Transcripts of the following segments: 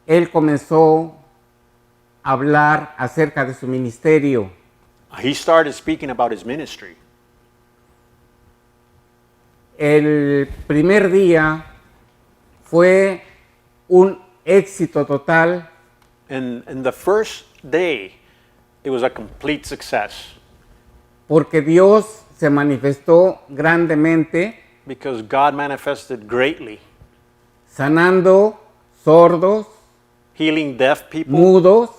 él comenzó a hablar acerca de su ministerio. He started speaking about his ministry. El primer día fue un éxito total. And the first day, it was a complete success. Porque Dios se manifestó grandemente, Because God manifested greatly, sanando sordos, healing deaf people, mudos,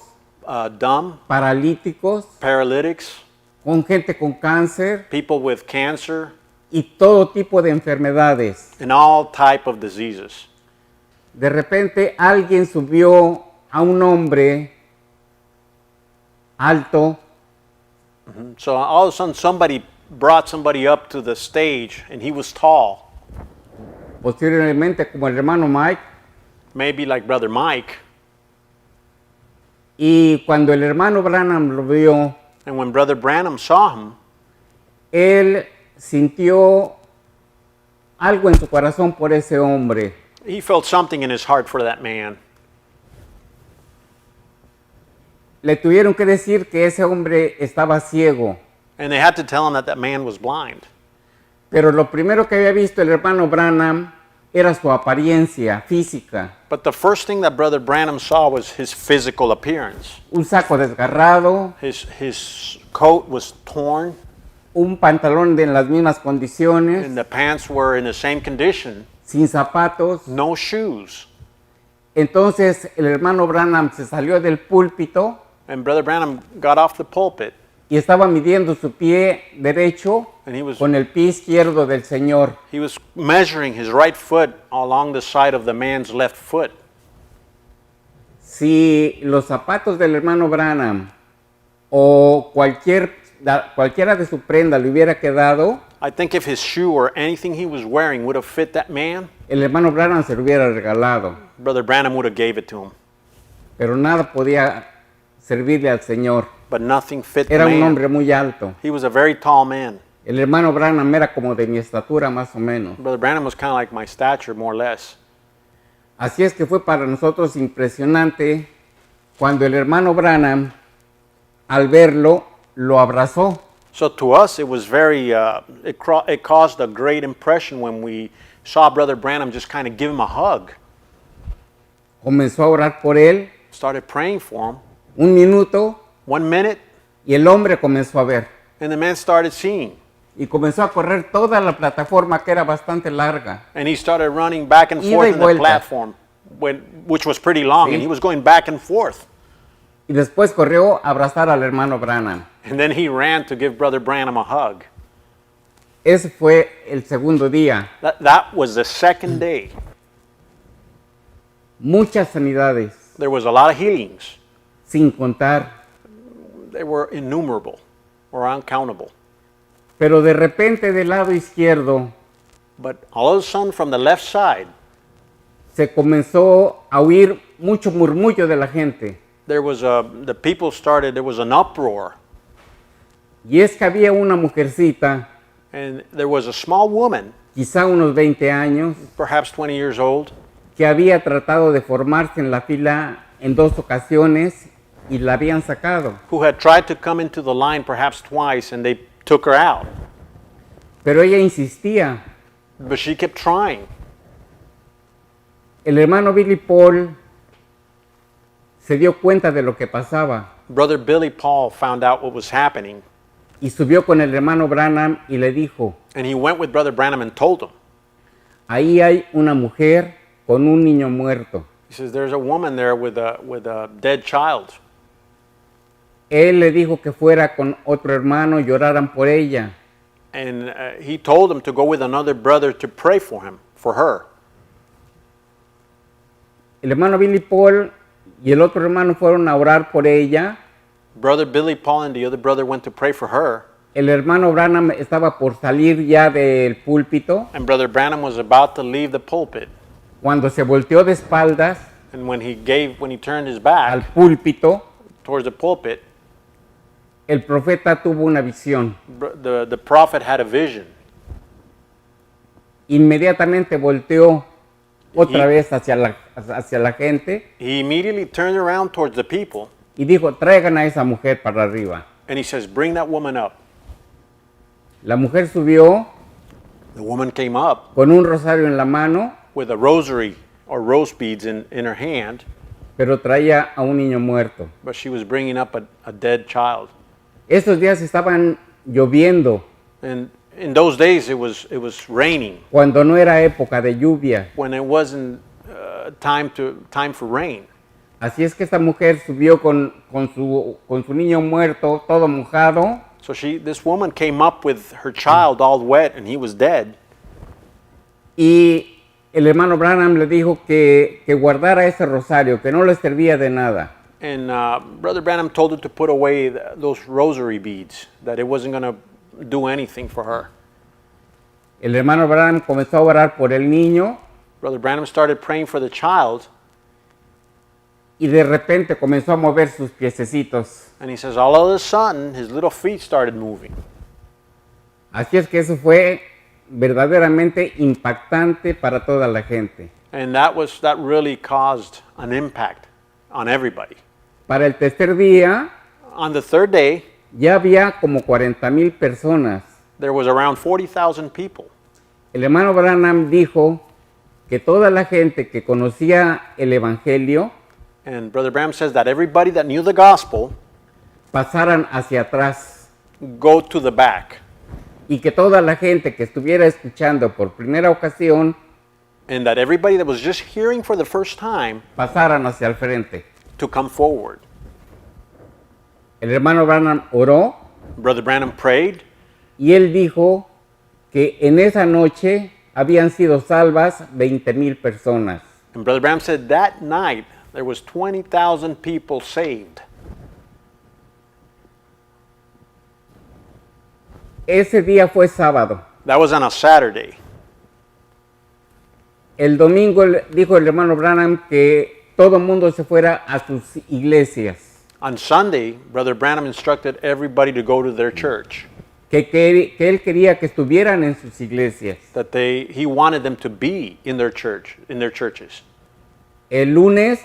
dumb, paralíticos, paralytics, con gente con cáncer people with cancer, y todo tipo de enfermedades. and all type of diseases. De repente alguien subió a un hombre alto So all of a sudden somebody brought somebody up to the stage and he was tall, posiblemente como el hermano Mike, maybe like Brother Mike. y cuando el hermano Branham lo vio, And when Brother Branham saw him, él sintió algo en su corazón por ese hombre. he felt something in his heart for that man. Le tuvieron que decir que ese hombre estaba ciego, And they had to tell him that that man was blind. pero lo primero que había visto el hermano Branham era su apariencia física. But the first thing that Brother Branham saw was his physical appearance. Un saco desgarrado, His coat was torn, un pantalón en las mismas condiciones, and the pants were in the same condition, sin zapatos. no shoes. Entonces el hermano Branham se salió del púlpito And Brother Branham got off the pulpit, y estaba midiendo su pie derecho and he was pie izquierdo del Señor. measuring his right foot along the side of the man's left foot. Si los zapatos del hermano Branham o cualquiera de su prenda le hubiera quedado, I think if his shoe or anything he was wearing would have fit that man, el hermano Branham se lo hubiera regalado, Brother Branham would have gave it to him. pero nada podía servirle al Señor. But nothing fit the Era un man. hombre muy alto. He was a very tall man. El hermano Branham era como de mi estatura más o menos. Brother Branham was kind of like my stature, more or less. Así es que fue para nosotros impresionante cuando el hermano Branham, al verlo, lo abrazó. So to us, it was very, it caused a great impression when we saw Brother Branham just kind of give him a hug. Comenzó a orar por él Started praying for him. un minuto 1 minute, y el hombre comenzó a ver. and the man started seeing. Y comenzó a correr toda la plataforma que era bastante larga. And he started running back and Ida forth y in the vuelta. platform, which was pretty long, Sí. and he was going back and forth. Y después corrió a abrazar al hermano Branham. And then he ran to give Brother Branham a hug. Ese fue el segundo día. That was the second day. Muchas sanidades, There was a lot of healings. sin contar. They were innumerable or uncountable. Pero de repente del lado izquierdo But all of a sudden, from the left side, se comenzó a oír mucho murmullo de la gente. there was there was an uproar. Y es que había una mujercita, And there was a small woman, quizá unos 20 años, perhaps 20 years old, que había tratado de formarse en la fila en 2 ocasiones y la habían sacado. who had tried to come into the line perhaps twice, and they took her out. Pero ella insistía. But she kept trying. El hermano Billy Paul se dio cuenta de lo que pasaba Brother Billy Paul found out what was happening, y subió con el hermano Branham y le dijo, and he went with Brother Branham and told him. ahí hay una mujer con un niño muerto. He says, there's a woman there with a dead child. Él le dijo que fuera con otro hermano y oraran por ella. And he told him to go with another brother to pray for her. El hermano Billy Paul y el otro hermano fueron a orar por ella. Brother Billy Paul and the other brother went to pray for her. El hermano Branham estaba por salir ya del púlpito And Brother Branham was about to leave the pulpit. cuando se volteó de espaldas And when he turned his al back púlpito, towards the pulpit, el profeta tuvo una visión. the prophet had a vision. Inmediatamente volteó otra vez hacia la gente he immediately turned around towards the people y dijo, traigan a esa mujer para arriba. and he says, bring that woman up. La mujer subió The woman came up con un rosario en la mano, with a rosary or rose beads in her hand, pero traía a un niño muerto. but she was bringing up a dead child. Estos días estaban lloviendo And in those days it was raining cuando no era época de lluvia. when it wasn't time for rain. Así es que esta mujer subió con su niño muerto, todo mojado, So this woman came up with her child all wet and he was dead. y el hermano Branham le dijo que guardara ese rosario, que no le servía de nada. And Brother Branham told her to put away those rosary beads, that it wasn't going to do anything for her. El hermano Branham comenzó a orar por el niño Brother Branham started praying for the child, y de repente comenzó a mover sus piececitos. and he says all of a sudden his little feet started moving. Así es que eso fue verdaderamente impactante para toda la gente. And that really caused an impact on everybody. Para el tercer día On the third day, ya había como 40,000 personas. there was around 40,000 people. El hermano Branham dijo que toda la gente que conocía el Evangelio And Brother Branham says that everybody that knew the gospel pasaran hacia atrás go to the back, y que toda la gente que estuviera escuchando por primera ocasión and that everybody that was just hearing for the first time pasaran hacia el frente. to come forward. El hermano Branham oró Brother Branham prayed, y él dijo que en esa noche habían sido salvas 20,000 personas. and Brother Branham said that night there was 20,000 people saved. Ese día fue sábado. That was on a Saturday. El domingo dijo el hermano Branham que todo el mundo se fuera a sus iglesias, On Sunday, Brother Branham instructed everybody to go to their church, que él quería que estuvieran en sus iglesias. that he wanted them to be in their church, in their churches. El lunes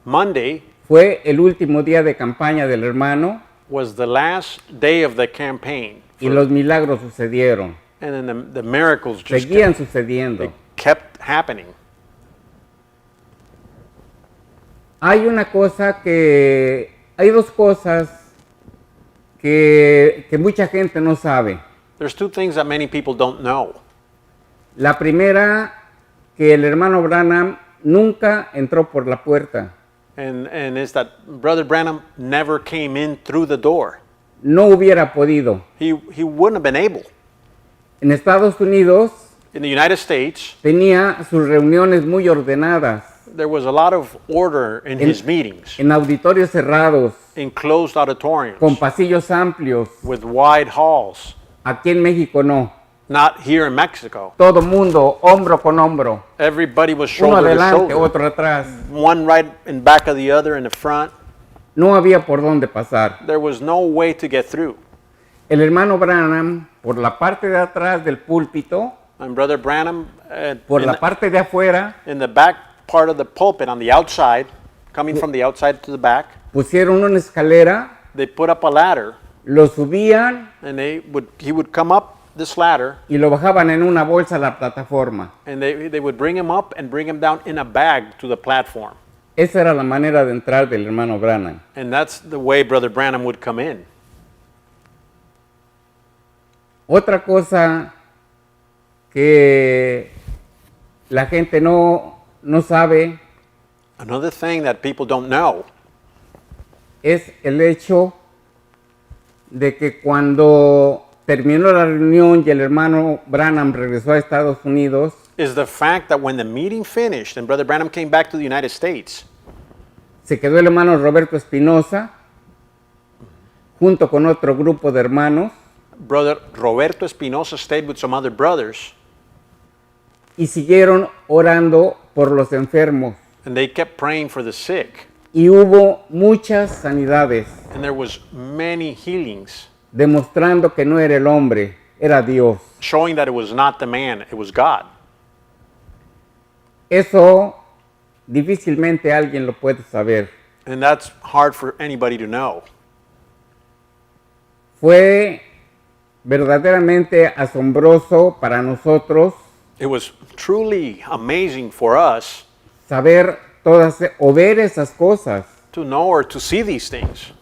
Monday fue el último día de campaña del hermano was the last day of the campaign, y los milagros sucedieron, and then the miracles just seguían sucediendo. kept happening. Hay dos cosas que mucha gente no sabe. There's two things that many people don't know. La primera, que el hermano Branham nunca entró por la puerta. And it's that Brother Branham never came in through the door. No hubiera podido. He wouldn't have been able. En Estados Unidos In the United States, tenía sus reuniones muy ordenadas, there was a lot of order in his meetings, en auditorios cerrados, in closed auditoriums, con pasillos amplios. with wide halls. Aquí en México no. Not here in Mexico. Todo mundo, hombro con hombro. Everybody was Uno shoulder to adelante, shoulder. otro atrás. One right in back of the other in the front. No había por dónde pasar. There was no way to get through. El hermano Branham, por la parte de atrás del púlpito, And Brother Branham, por la parte de afuera, in the back part of the pulpit on the outside, coming from the outside to the back, pusieron una escalera, they put up a ladder, lo subían and he would come up this ladder, y lo bajaban en una bolsa a la plataforma. and they would bring him up and bring him down in a bag to the platform. Esa era la manera de entrar del hermano Branham. And that's the way Brother Branham would come in. Otra cosa que la gente no sabe Another thing that people don't know es el hecho de que cuando terminó la reunión y el hermano Branham regresó a Estados Unidos, is the fact that when the meeting finished and Brother Branham came back to the United States, se quedó el hermano Roberto Espinosa junto con otro grupo de hermanos Brother Roberto Espinosa stayed with some other brothers, y siguieron orando por los enfermos. and they kept praying for the sick. Y hubo muchas sanidades, And there was many healings, demostrando que no era el hombre, era Dios. showing that it was not the man, it was God. Eso difícilmente alguien lo puede saber. And that's hard for anybody to know. Fue verdaderamente asombroso para nosotros It was truly amazing for us saber todas o ver esas cosas. to know or to see these things.